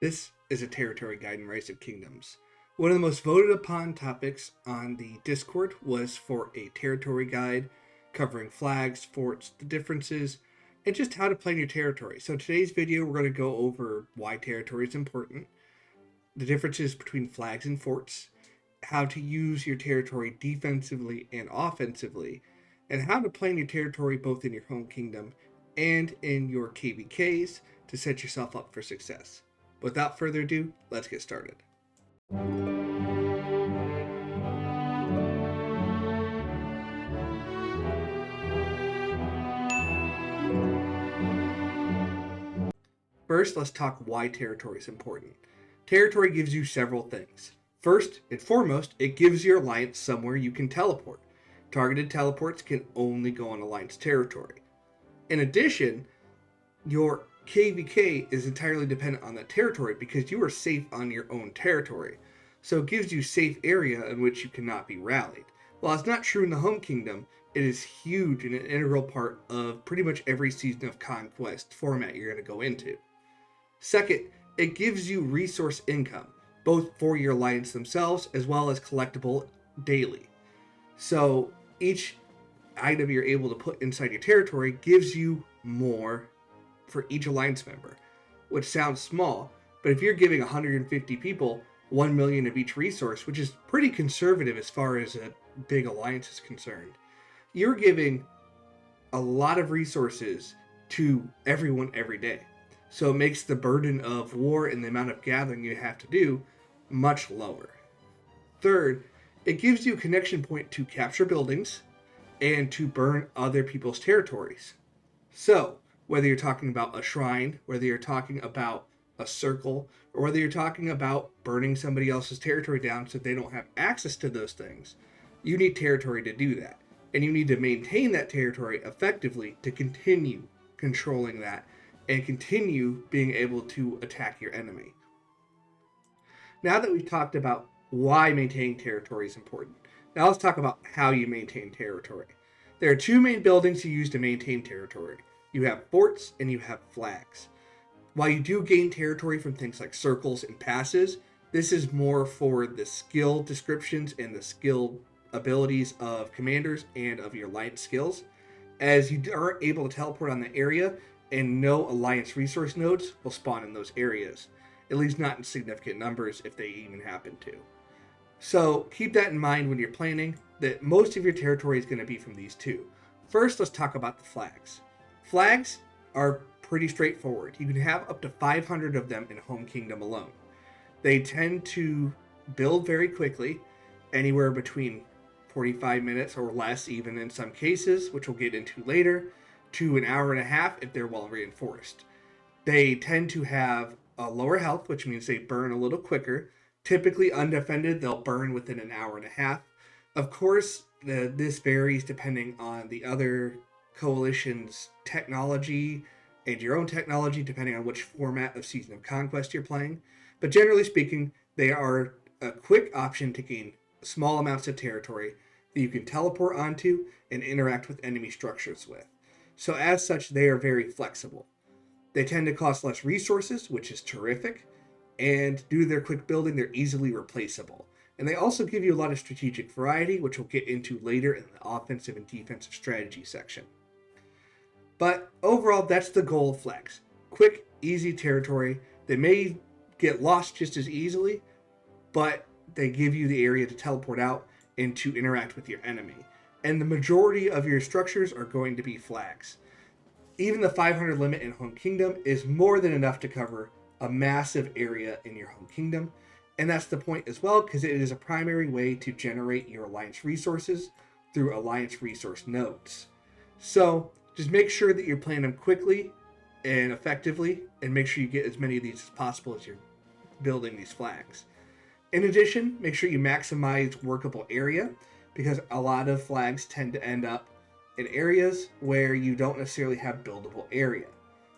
This is a territory guide in Rise of Kingdoms. One of the most voted upon topics on the Discord was for a territory guide covering flags, forts, the differences, and just how to plan your territory. So in today's video, we're going to go over why territory is important, the differences between flags and forts, how to use your territory defensively and offensively, and how to plan your territory both in your home kingdom and in your KvKs to set yourself up for success. Without further ado, let's get started. First, let's talk why territory is important. Territory gives you several things. First and foremost, it gives your alliance somewhere you can teleport. Targeted teleports can only go on alliance territory. In addition, your KvK is entirely dependent on that territory because you are safe on your own territory. So it gives you safe area in which you cannot be rallied. While it's not true in the home kingdom, it is huge and an integral part of pretty much every season of conquest format you're going to go into. Second, it gives you resource income, both for your alliance themselves as well as collectible daily. So each item you're able to put inside your territory gives you more for each alliance member, which sounds small, but if you're giving 150 people 1 million of each resource, which is pretty conservative as far as a big alliance is concerned, you're giving a lot of resources to everyone every day. So it makes the burden of war and the amount of gathering you have to do much lower. Third, it gives you a connection point to capture buildings and to burn other people's territories. So whether you're talking about a shrine, whether you're talking about a circle, or whether you're talking about burning somebody else's territory down so they don't have access to those things, you need territory to do that. And you need to maintain that territory effectively to continue controlling that and continue being able to attack your enemy. Now that we've talked about why maintaining territory is important, now let's talk about how you maintain territory. There are two main buildings you use to maintain territory. You have forts and you have flags. While you do gain territory from things like circles and passes, this is more for the skill descriptions and the skill abilities of commanders and of your alliance skills, as you aren't able to teleport on the area and no alliance resource nodes will spawn in those areas, at least not in significant numbers if they even happen to. So keep that in mind when you're planning, that most of your territory is going to be from these two. First, let's talk about the flags. Flags are pretty straightforward. You can have up to 500 of them in home kingdom alone. They tend to build very quickly, anywhere between 45 minutes or less, even in some cases, which we'll get into later, to an hour and a half if they're well reinforced. They tend to have a lower health, which means they burn a little quicker. Typically undefended, they'll burn within an hour and a half. Of course, this varies depending on the other coalition's technology and your own technology, depending on which format of Season of Conquest you're playing. But generally speaking, they are a quick option to gain small amounts of territory that you can teleport onto and interact with enemy structures with. So as such, they are very flexible. They tend to cost less resources, which is terrific, and due to their quick building, they're easily replaceable. And they also give you a lot of strategic variety, which we'll get into later in the offensive and defensive strategy section. But overall, that's the goal of flags. Quick, easy territory. They may get lost just as easily, but they give you the area to teleport out and to interact with your enemy. And the majority of your structures are going to be flags. Even the 500 limit in home kingdom is more than enough to cover a massive area in your home kingdom. And that's the point as well, because it is a primary way to generate your alliance resources through alliance resource nodes. So just make sure that you're playing them quickly and effectively, and make sure you get as many of these as possible as you're building these flags. In addition, make sure you maximize workable area, because a lot of flags tend to end up in areas where you don't necessarily have buildable area.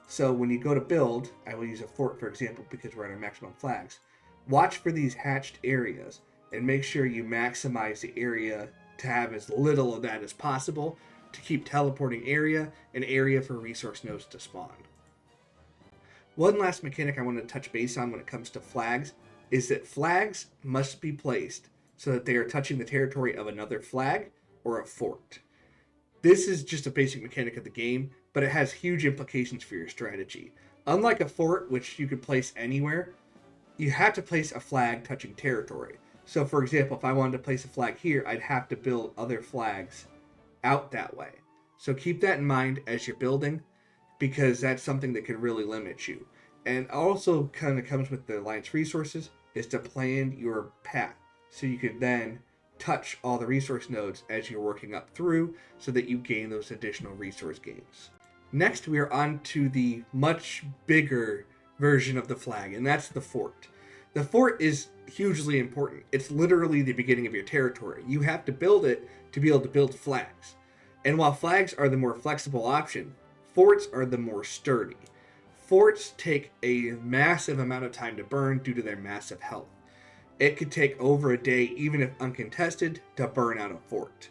So when you go to build, I will use a fort for example because we're at our maximum flags. Watch for these hatched areas and make sure you maximize the area to have as little of that as possible to keep teleporting area and area for resource nodes to spawn. One last mechanic I want to touch base on when it comes to flags is that flags must be placed so that they are touching the territory of another flag or a fort. This is just a basic mechanic of the game, but it has huge implications for your strategy. Unlike a fort, which you could place anywhere, you have to place a flag touching territory. So for example, if I wanted to place a flag here, I'd have to build other flags out that way. So keep that in mind as you're building, because that's something that can really limit you. And also kind of comes with the alliance resources is to plan your path so you can then touch all the resource nodes as you're working up through so that you gain those additional resource gains. Next, we are on to the much bigger version of the flag, and that's the fort. The fort is hugely important. It's literally the beginning of your territory. You have to build it to be able to build flags. And while flags are the more flexible option, forts are the more sturdy. Forts take a massive amount of time to burn due to their massive health. It could take over a day, even if uncontested, to burn out a fort.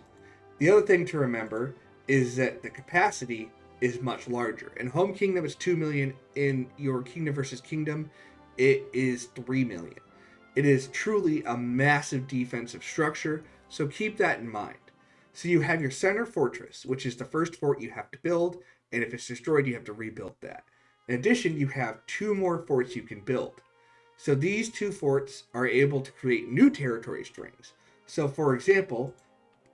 The other thing to remember is that the capacity is much larger. In Home Kingdom, it's 2 million. In your Kingdom versus Kingdom, it is 3 million. It is truly a massive defensive structure, so keep that in mind. So you have your center fortress, which is the first fort you have to build, and if it's destroyed, you have to rebuild that. In addition, you have 2 more forts you can build. So these 2 forts are able to create new territory strings. So for example,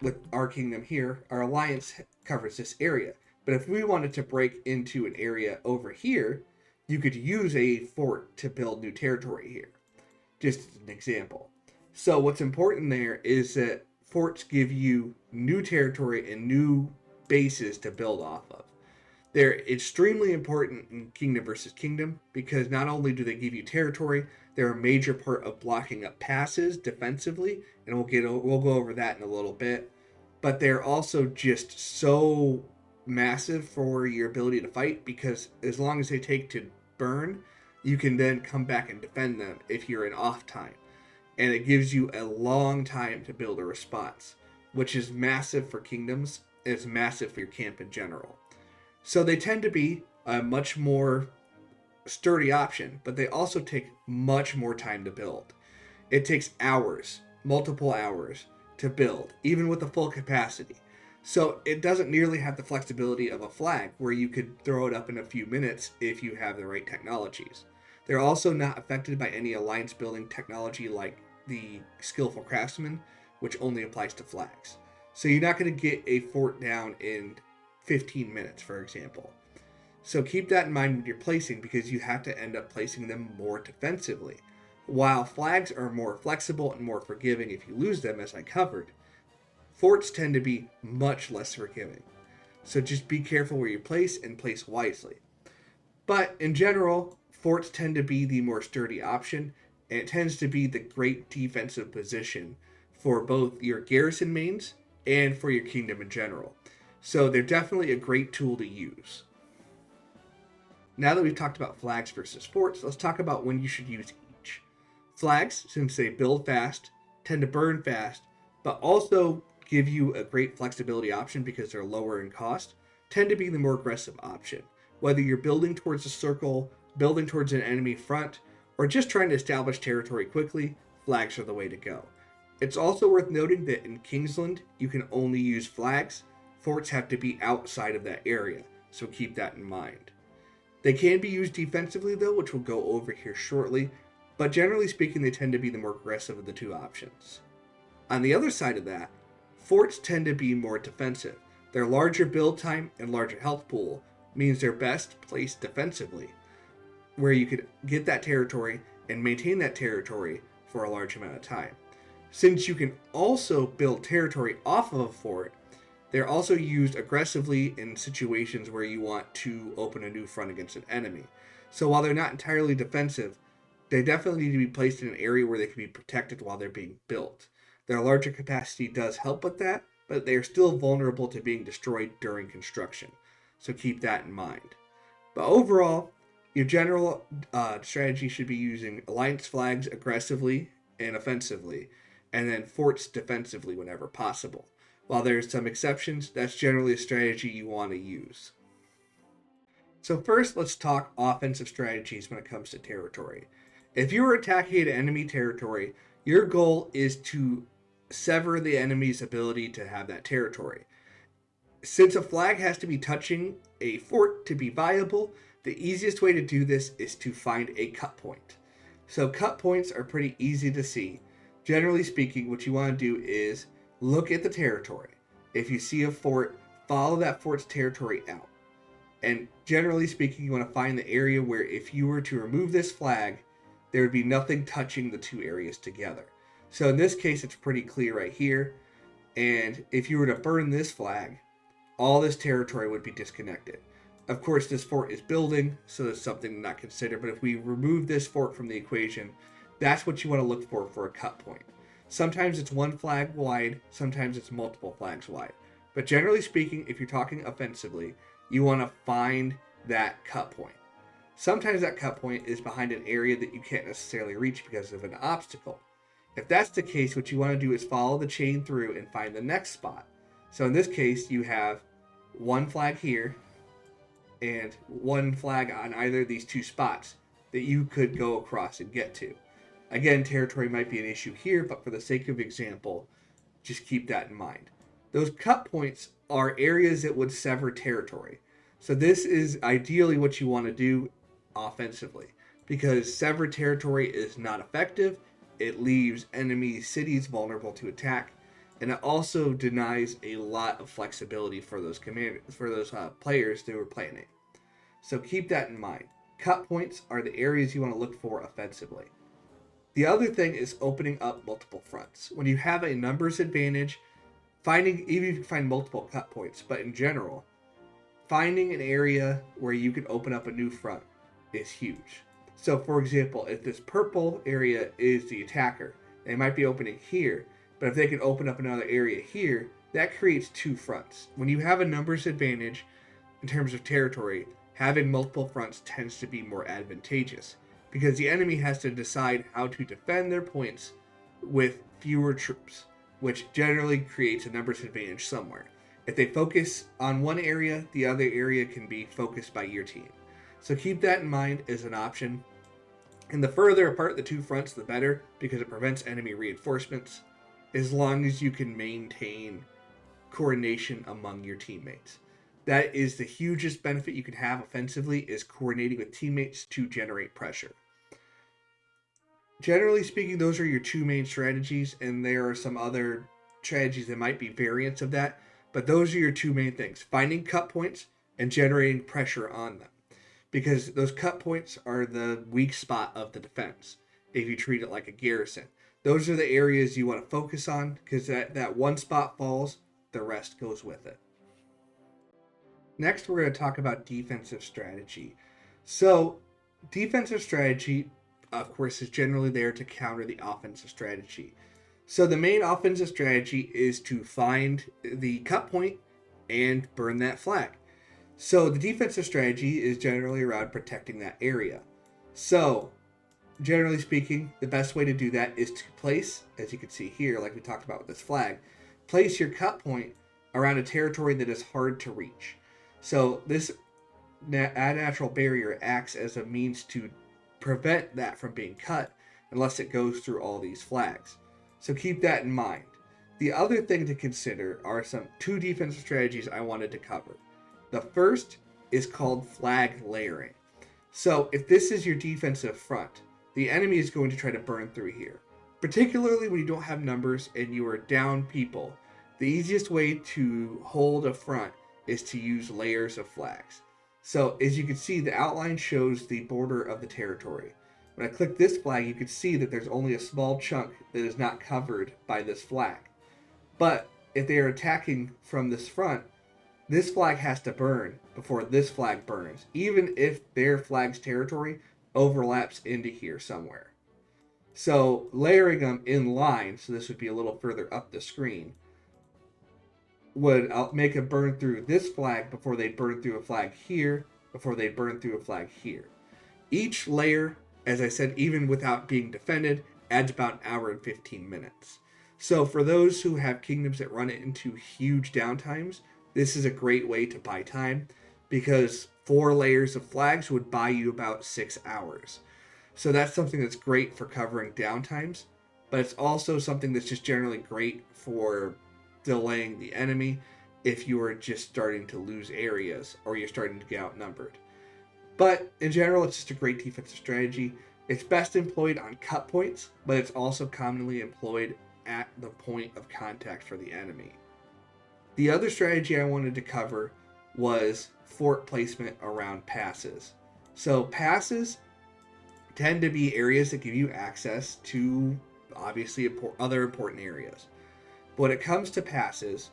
with our kingdom here, our alliance covers this area. But if we wanted to break into an area over here, you could use a fort to build new territory here. Just as an example. So what's important there is that forts give you new territory and new bases to build off of. They're extremely important in Kingdom versus Kingdom because not only do they give you territory, they're a major part of blocking up passes defensively, and we'll go over that in a little bit. But they're also just so massive for your ability to fight because as long as they take to burn, you can then come back and defend them if you're in off time. And it gives you a long time to build a response, which is massive for kingdoms, and it's massive for your camp in general. So they tend to be a much more sturdy option, but they also take much more time to build. It takes hours, multiple hours, to build, even with a full capacity. So it doesn't nearly have the flexibility of a flag, where you could throw it up in a few minutes if you have the right technologies. They're also not affected by any alliance building technology like the Skillful Craftsman, which only applies to flags. So you're not going to get a fort down in 15 minutes, for example. So keep that in mind when you're placing, because you have to end up placing them more defensively. While flags are more flexible and more forgiving if you lose them, as I covered, forts tend to be much less forgiving. So just be careful where you place and place wisely. But in general, forts tend to be the more sturdy option, and it tends to be the great defensive position for both your garrison mains and for your kingdom in general. So they're definitely a great tool to use. Now that we've talked about flags versus forts, let's talk about when you should use each. Flags, since they build fast, tend to burn fast, but also give you a great flexibility option because they're lower in cost, tend to be the more aggressive option. Whether you're building towards a circle, building towards an enemy front, or just trying to establish territory quickly, flags are the way to go. It's also worth noting that in Kingsland, you can only use flags. Forts have to be outside of that area, so keep that in mind. They can be used defensively though, which we'll go over here shortly, but generally speaking, they tend to be the more aggressive of the two options. On the other side of that, forts tend to be more defensive. Their larger build time and larger health pool means they're best placed defensively, where you could get that territory and maintain that territory for a large amount of time. Since you can also build territory off of a fort, they're also used aggressively in situations where you want to open a new front against an enemy. So while they're not entirely defensive, they definitely need to be placed in an area where they can be protected while they're being built. Their larger capacity does help with that, but they are still vulnerable to being destroyed during construction. So keep that in mind. But overall, your general strategy should be using alliance flags aggressively and offensively, and then forts defensively whenever possible. While there's some exceptions, that's generally a strategy you want to use. So first, let's talk offensive strategies when it comes to territory. If you are attacking an enemy territory, your goal is to sever the enemy's ability to have that territory. Since a flag has to be touching a fort to be viable, the easiest way to do this is to find a cut point. So cut points are pretty easy to see. Generally speaking, what you want to do is look at the territory. If you see a fort, follow that fort's territory out. And generally speaking, you want to find the area where if you were to remove this flag, there would be nothing touching the two areas together. So in this case, it's pretty clear right here. And if you were to burn this flag, all this territory would be disconnected. Of course, this fort is building, so that's something to not consider. But if we remove this fort from the equation, that's what you want to look for a cut point. Sometimes it's one flag wide, sometimes it's multiple flags wide. But generally speaking, if you're talking offensively, you want to find that cut point. Sometimes that cut point is behind an area that you can't necessarily reach because of an obstacle. If that's the case, what you want to do is follow the chain through and find the next spot. So in this case, you have one flag here and one flag on either of these two spots that you could go across and get to. Again, territory might be an issue here, but for the sake of example, just keep that in mind. Those cut points are areas that would sever territory. So this is ideally what you want to do offensively, because severed territory is not effective. It leaves enemy cities vulnerable to attack, and it also denies a lot of flexibility for those players who are playing it. So keep that in mind. Cut points are the areas you want to look for offensively. The other thing is opening up multiple fronts. When you have a numbers advantage, even if you can find multiple cut points, but in general, finding an area where you can open up a new front is huge. So for example, if this purple area is the attacker, they might be opening here, but if they can open up another area here, that creates two fronts. When you have a numbers advantage in terms of territory, having multiple fronts tends to be more advantageous, because the enemy has to decide how to defend their points with fewer troops, which generally creates a numbers advantage somewhere. If they focus on one area, the other area can be focused by your team. So keep that in mind as an option. And the further apart the two fronts, the better, because it prevents enemy reinforcements, as long as you can maintain coordination among your teammates. That is the hugest benefit you can have offensively, is coordinating with teammates to generate pressure. Generally speaking, those are your two main strategies, and there are some other strategies that might be variants of that, but those are your two main things: finding cut points and generating pressure on them, because those cut points are the weak spot of the defense if you treat it like a garrison. Those are the areas you want to focus on, because that one spot falls, the rest goes with it. Next, we're going to talk about defensive strategy. So, defensive strategy, of course, is generally there to counter the offensive strategy. So the main offensive strategy is to find the cut point and burn that flag. So the defensive strategy is generally around protecting that area. So, generally speaking, the best way to do that is to place, as you can see here, like we talked about with this flag, place your cut point around a territory that is hard to reach. So this natural barrier acts as a means to prevent that from being cut unless it goes through all these flags. So keep that in mind. The other thing to consider are two defensive strategies I wanted to cover. The first is called flag layering. So if this is your defensive front, the enemy is going to try to burn through here. Particularly when you don't have numbers and you are down people, the easiest way to hold a front is to use layers of flags. So as you can see, the outline shows the border of the territory. When I click this flag, you can see that there's only a small chunk that is not covered by this flag. But if they are attacking from this front, this flag has to burn before this flag burns, even if their flag's territory overlaps into here somewhere. So layering them in line, so this would be a little further up the screen, would make them burn through this flag before they burn through a flag here, before they burn through a flag here. Each layer, as I said, even without being defended, adds about an hour and 15 minutes. So for those who have kingdoms that run into huge downtimes, this is a great way to buy time, because 4 layers of flags would buy you about 6 hours. So that's something that's great for covering downtimes, but it's also something that's just generally great for delaying the enemy if you are just starting to lose areas or you're starting to get outnumbered. But in general, it's just a great defensive strategy. It's best employed on cut points, but it's also commonly employed at the point of contact for the enemy. The other strategy I wanted to cover was fort placement around passes. So passes tend to be areas that give you access to obviously other important areas. But when it comes to passes,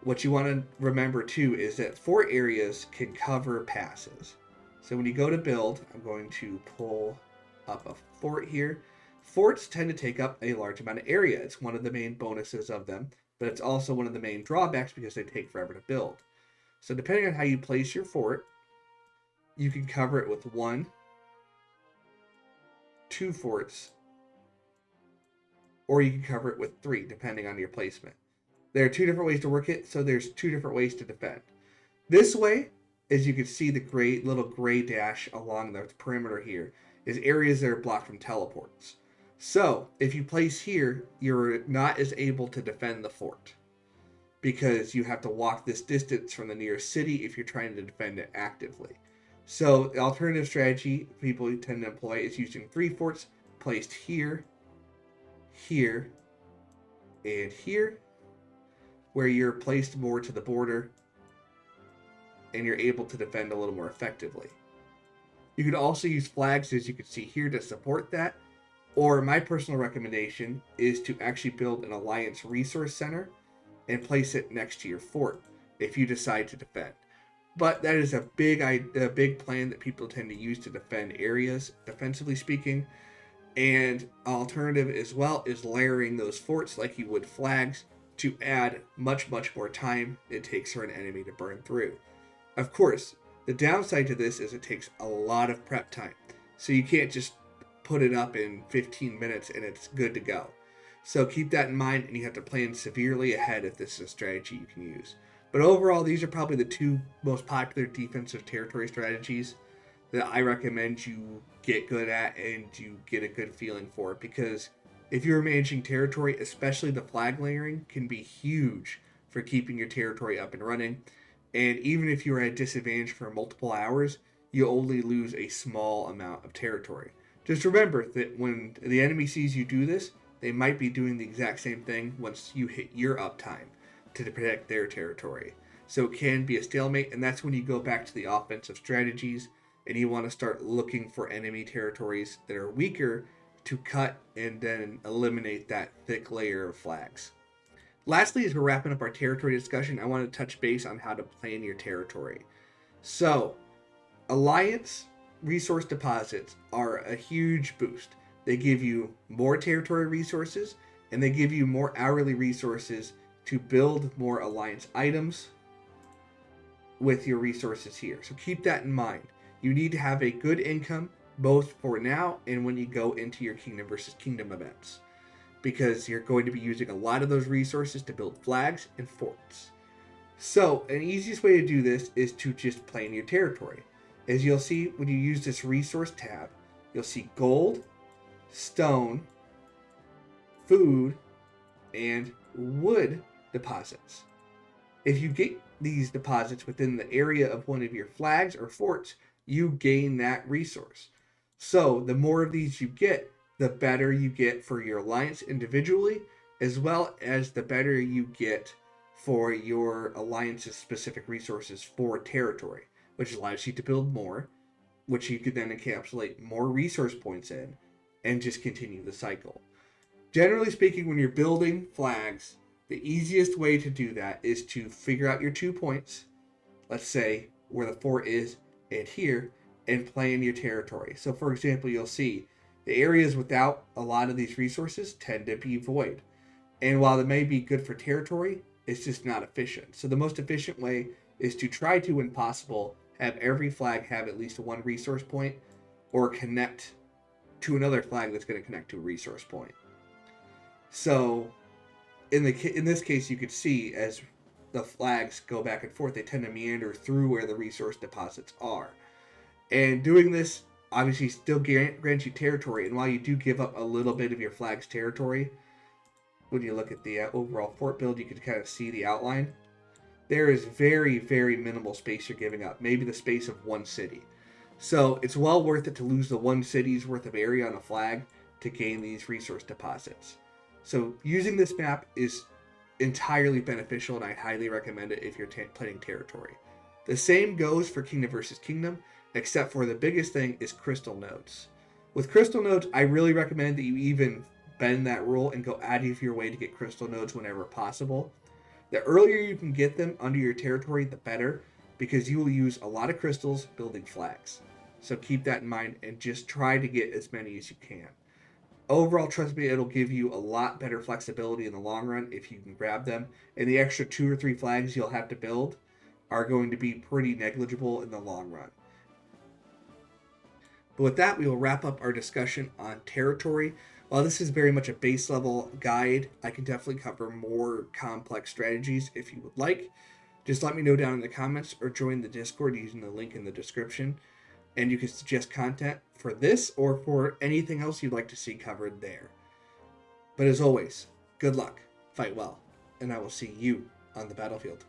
what you want to remember too is that fort areas can cover passes. So when you go to build, I'm going to pull up a fort here. Forts tend to take up a large amount of area. It's one of the main bonuses of them, but it's also one of the main drawbacks because they take forever to build. So depending on how you place your fort, you can cover it with 1, 2 forts, or you can cover it with 3, depending on your placement. There are 2 different ways to work it, so there's 2 different ways to defend. This way, as you can see the little gray dash along the perimeter here, is areas that are blocked from teleports. So, if you place here, you're not as able to defend the fort, because you have to walk this distance from the nearest city if you're trying to defend it actively. So, the alternative strategy people tend to employ is using 3 forts placed here, here, and here, where you're placed more to the border and you're able to defend a little more effectively. You could also use flags, as you can see here, to support that, or my personal recommendation is to actually build an alliance resource center and place it next to your fort if you decide to defend. But that is a big plan that people tend to use to defend areas, defensively speaking. And alternative as well is layering those forts like you would flags to add much more time it takes for an enemy to burn through. Of course, the downside to this is it takes a lot of prep time. So you can't just put it up in 15 minutes and it's good to go. So keep that in mind, and you have to plan severely ahead if this is a strategy you can use. But overall, these are probably the 2 most popular defensive territory strategies that I recommend you get good at and you get a good feeling for, because if you're managing territory, especially the flag layering can be huge for keeping your territory up and running. And even if you're at a disadvantage for multiple hours, you only lose a small amount of territory. Just remember that when the enemy sees you do this, they might be doing the exact same thing once you hit your uptime to protect their territory. So it can be a stalemate, and that's when you go back to the offensive strategies and you want to start looking for enemy territories that are weaker to cut and then eliminate that thick layer of flags. Lastly, as we're wrapping up our territory discussion, I want to touch base on how to plan your territory. So, alliance resource deposits are a huge boost. They give you more territory resources, and they give you more hourly resources to build more alliance items with your resources here. So keep that in mind. You need to have a good income both for now and when you go into your kingdom versus kingdom events, because you're going to be using a lot of those resources to build flags and forts. So an easiest way to do this is to just plan your territory. As you'll see when you use this resource tab, you'll see gold, stone, food, and wood deposits. If you get these deposits within the area of one of your flags or forts, you gain that resource. So the more of these you get, the better you get for your alliance individually, as well as the better you get for your alliance's specific resources for territory, which allows you to build more, which you could then encapsulate more resource points in, and just continue the cycle. Generally speaking, when you're building flags, the easiest way to do that is to figure out your 2 points, let's say where the fort is and here, and plan your territory. So for example, you'll see the areas without a lot of these resources tend to be void. And while it may be good for territory, it's just not efficient. So the most efficient way is to try to, when possible, have every flag have at least 1 resource point or connect to another flag that's going to connect to a resource point. So in this case, you could see as the flags go back and forth. They tend to meander through where the resource deposits are. And doing this obviously still grants you territory, and while you do give up a little bit of your flag's territory, when you look at the overall fort build, you can kind of see the outline. There is very, very minimal space you're giving up, maybe the space of one city. So it's well worth it to lose the one city's worth of area on a flag to gain these resource deposits. So using this map is entirely beneficial, and I highly recommend it if you're playing territory. The same goes for kingdom versus kingdom, except for the biggest thing is crystal nodes. With crystal nodes, I really recommend that you even bend that rule and go out of your way to get crystal nodes whenever possible. The earlier you can get them under your territory, the better, because you will use a lot of crystals building flags. So keep that in mind and just try to get as many as you can. Overall, trust me, it'll give you a lot better flexibility in the long run if you can grab them, and the extra 2 or 3 flags you'll have to build are going to be pretty negligible in the long run. But with that, we will wrap up our discussion on territory. While this is very much a base level guide, I can definitely cover more complex strategies if you would like. Just let me know down in the comments or join the Discord using the link in the description. And you can suggest content for this or for anything else you'd like to see covered there. But as always, good luck, fight well, and I will see you on the battlefield.